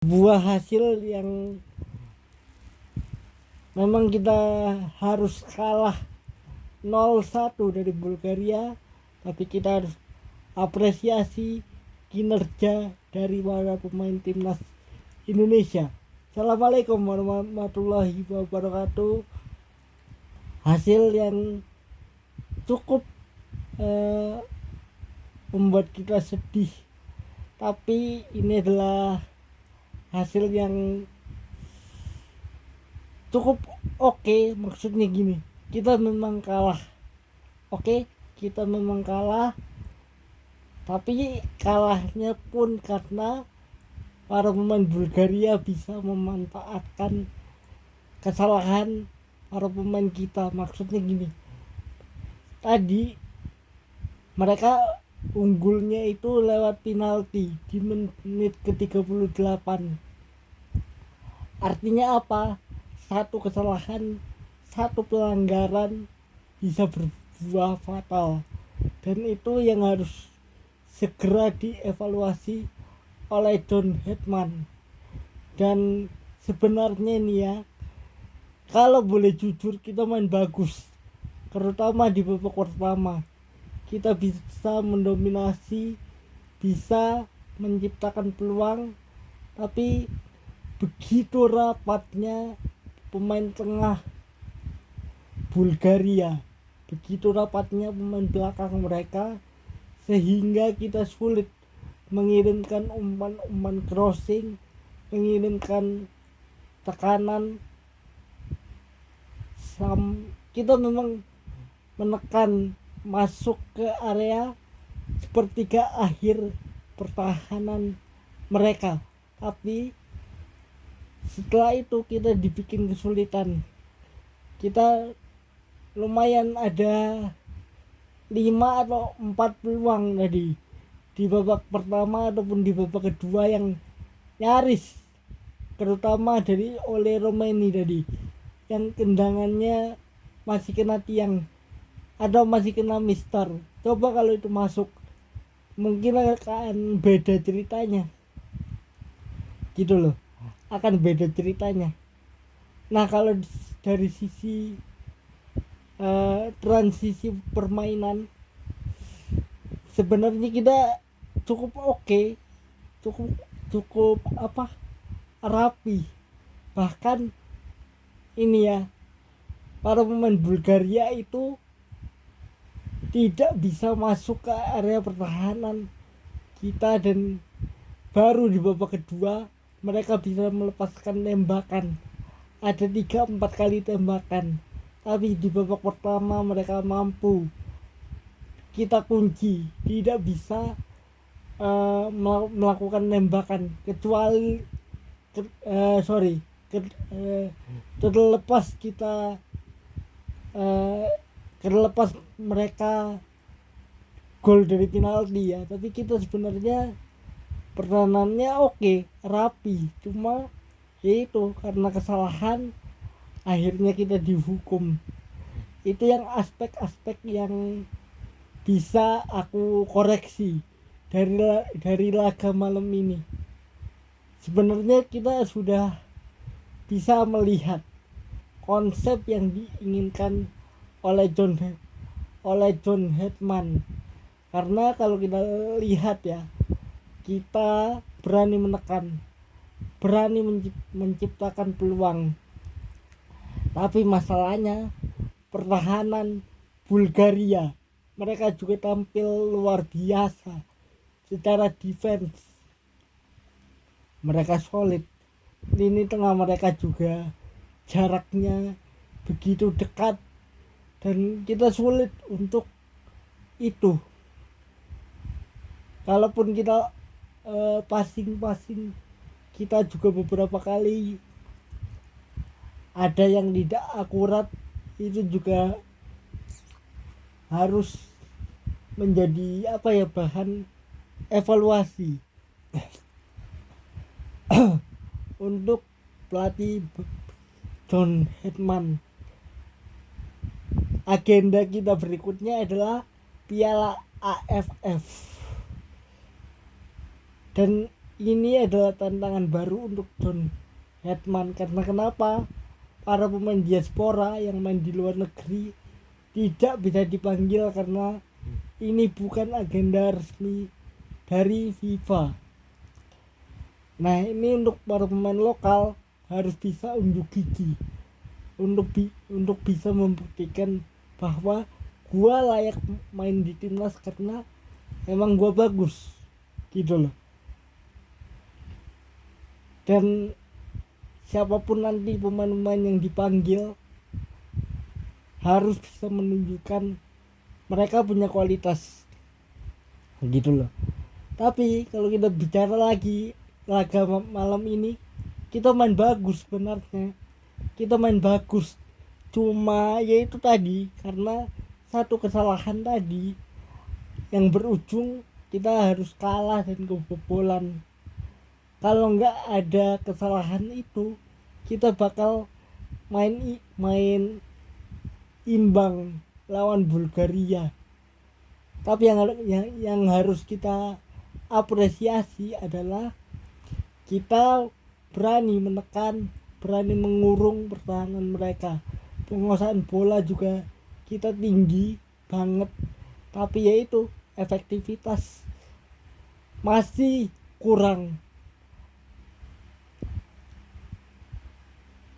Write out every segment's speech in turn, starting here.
buah hasil yang memang kita harus kalah 0-1 dari Bulgaria, tapi kita harus apresiasi kinerja dari para pemain timnas Indonesia. Assalamualaikum warahmatullahi wabarakatuh. Hasil yang cukup membuat kita sedih, tapi ini adalah hasil yang cukup oke. Maksudnya gini, kita memang kalah, kita memang kalah, tapi kalahnya pun karena para pemain Bulgaria bisa memanfaatkan kesalahan para pemain kita. Maksudnya gini, tadi mereka unggulnya itu lewat penalti di menit ke-38. Artinya apa? Satu kesalahan, satu pelanggaran bisa berbuah fatal, dan itu yang harus segera dievaluasi oleh John Hetman. Dan sebenarnya nih ya, kalau boleh jujur, kita main bagus, terutama di babak pertama. Kita bisa mendominasi, bisa menciptakan peluang, tapi begitu rapatnya pemain tengah Bulgaria, begitu rapatnya pemain belakang mereka, sehingga kita sulit mengirimkan umpan-umpan crossing, mengirimkan tekanan. Kita memang menekan masuk ke area sepertiga akhir pertahanan mereka, tapi setelah itu kita dibikin kesulitan. Kita lumayan ada 5 atau 4 peluang tadi di babak pertama ataupun di babak kedua yang nyaris, terutama dari Ole Romeni tadi, yang tendangannya masih kena tiang atau masih kena mister. Coba kalau itu masuk, mungkin akan beda ceritanya gitu loh, akan beda ceritanya. Nah, kalau dari sisi transisi permainan, sebenarnya kita cukup oke, cukup rapi. Bahkan ini ya, para pemain Bulgaria itu tidak bisa masuk ke area pertahanan kita, dan baru di babak kedua mereka bisa melepaskan tembakan. Ada 3-4 kali tembakan, tapi di babak pertama mereka mampu kita kunci, tidak bisa melakukan tembakan, kecuali terlepas kita terlepas mereka gol dari penalti ya. Tapi kita sebenarnya pertahanannya oke, rapi, cuma itu karena kesalahan akhirnya kita dihukum. Itu yang aspek-aspek yang bisa aku koreksi dari laga malam ini. Sebenarnya kita sudah bisa melihat konsep yang diinginkan oleh John Hetman. Karena kalau kita lihat ya, kita berani menekan, berani menciptakan peluang, tapi masalahnya pertahanan Bulgaria, mereka juga tampil luar biasa secara defense. Mereka solid. Lini tengah mereka juga jaraknya begitu dekat, dan kita sulit untuk itu. Kalaupun kita passing kita juga beberapa kali ada yang tidak akurat, itu juga harus menjadi bahan evaluasi untuk pelatih John Hetman. Agenda kita berikutnya adalah Piala AFF, dan ini adalah tantangan baru untuk John Hetman. Karena kenapa? Para pemain diaspora yang main di luar negeri tidak bisa dipanggil karena ini bukan agenda resmi dari FIFA. Nah, ini untuk para pemain lokal harus bisa unjuk gigi untuk bisa membuktikan bahwa gua layak main di timnas karena emang gua bagus gitu loh. Dan siapapun nanti pemain-pemain yang dipanggil harus bisa menunjukkan mereka punya kualitas gitu loh. Tapi kalau kita bicara lagi laga malam ini, kita main bagus sebenarnya, kita main bagus, cuma yaitu tadi karena satu kesalahan tadi yang berujung kita harus kalah dan kebobolan. Kalau nggak ada kesalahan itu, kita bakal main imbang lawan Bulgaria. Tapi yang harus kita apresiasi adalah kita berani menekan, berani mengurung pertahanan mereka. Penguasaan bola juga kita tinggi banget, tapi yaitu efektivitas masih kurang.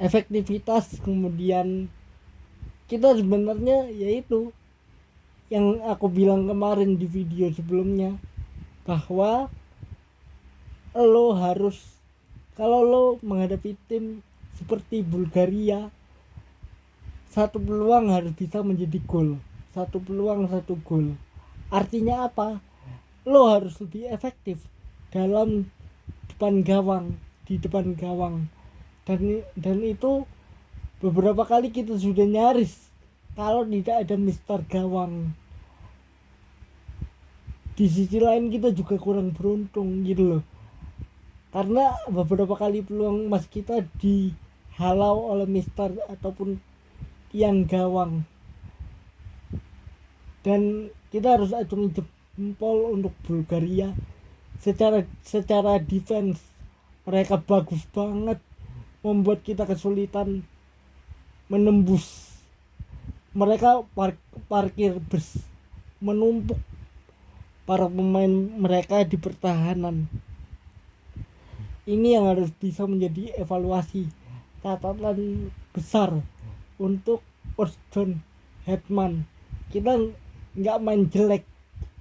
Efektivitas, kemudian kita sebenarnya yaitu yang aku bilang kemarin di video sebelumnya, bahwa lo harus, kalau lo menghadapi tim seperti Bulgaria, satu peluang harus bisa menjadi gol, satu peluang satu gol. Artinya apa? Lo harus lebih efektif dalam di depan gawang. Dan itu beberapa kali kita sudah nyaris kalau tidak ada Mister Gawang. Di sisi lain kita juga kurang beruntung gitu loh, karena beberapa kali peluang emas kita dihalau oleh Mister ataupun tiang gawang. Dan kita harus acungi jempol untuk Bulgaria. Secara defense mereka bagus banget, membuat kita kesulitan menembus. Mereka parkir bus, menumpuk para pemain mereka di pertahanan. Ini yang harus bisa menjadi evaluasi, catatan besar untuk Coach John Hetman. Kita nggak main jelek,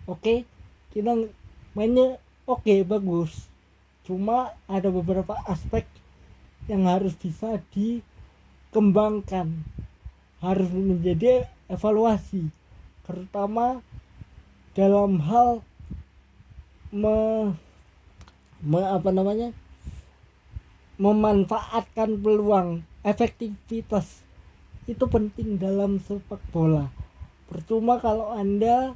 oke? Kita mainnya oke, bagus. Cuma ada beberapa aspek yang harus bisa dikembangkan, harus menjadi evaluasi, terutama dalam hal memanfaatkan peluang. Efektivitas itu penting dalam sepak bola. Percuma kalau Anda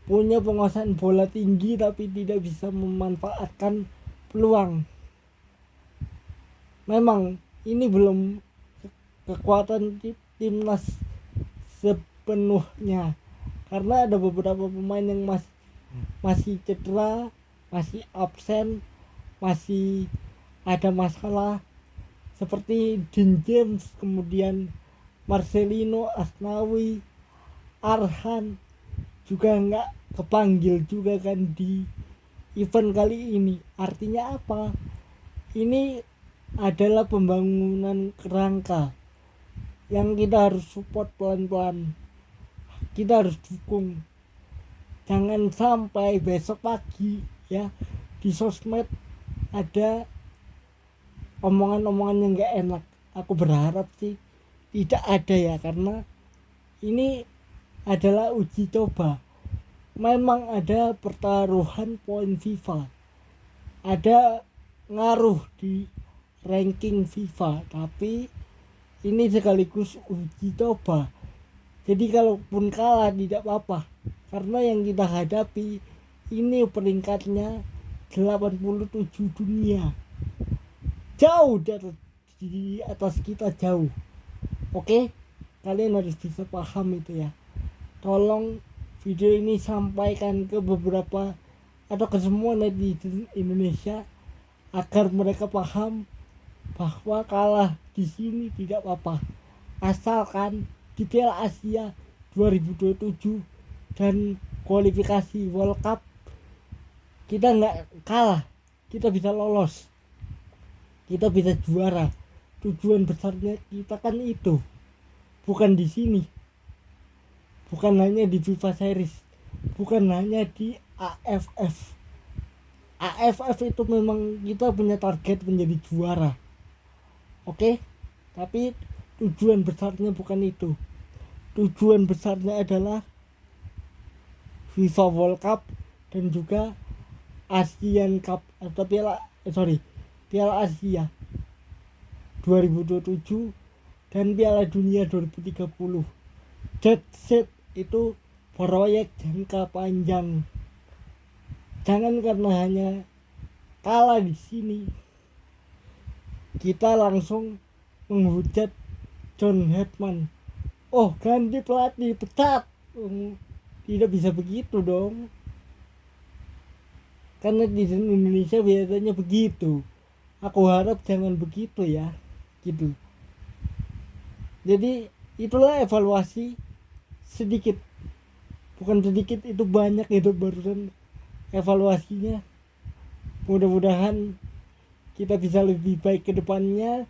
punya penguasaan bola tinggi tapi tidak bisa memanfaatkan peluang. Memang ini belum kekuatan timnas sepenuhnya, karena ada beberapa pemain yang masih cedera, masih absen, masih ada masalah seperti Dean James, kemudian Marcelino, Asnawi, Arhan juga nggak kepanggil juga kan di event kali ini. Artinya apa? Ini adalah pembangunan kerangka yang kita harus support pelan-pelan, kita harus dukung. Jangan sampai besok pagi ya di sosmed ada omongan-omongan yang gak enak. Aku berharap sih tidak ada ya, karena ini adalah uji coba. Memang ada pertaruhan poin FIFA, ada ngaruh di ranking FIFA, tapi ini sekaligus uji coba. Jadi kalaupun kalah tidak apa-apa, karena yang kita hadapi ini peringkatnya 87 dunia, jauh di atas kita, jauh. Oke, kalian harus bisa paham itu ya. Tolong video ini sampaikan ke beberapa atau ke semua netizen Indonesia agar mereka paham bahwa kalah di sini tidak apa-apa, asalkan di Piala Asia 2027 dan kualifikasi World Cup kita nggak kalah, kita bisa lolos, kita bisa juara. Tujuan besarnya kita kan itu, bukan di sini, bukan hanya di FIFA Series, bukan hanya di AFF. AFF itu memang kita punya target menjadi juara, oke? Tapi tujuan besarnya bukan itu. Tujuan besarnya adalah FIFA World Cup dan juga Asian Cup atau Piala Asia 2027 dan Piala Dunia 2030. That's it, itu proyek jangka panjang. Jangan karena hanya kalah di sini kita langsung menghujat John Hetman. Oh, ganti pelatih, pecat. Tidak bisa begitu dong. Karena di Indonesia biasanya begitu. Aku harap jangan begitu ya, gitu. Jadi itulah evaluasi sedikit, bukan sedikit, itu banyak itu barusan evaluasinya. Mudah-mudahan kita bisa lebih baik ke depannya.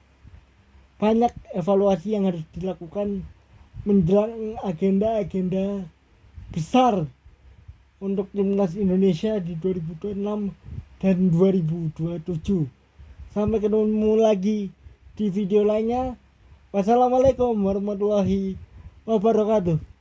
Banyak evaluasi yang harus dilakukan menjelang agenda-agenda besar untuk timnas Indonesia di 2026 dan 2027. Sampai ketemu lagi di video lainnya. Wassalamualaikum warahmatullahi wabarakatuh.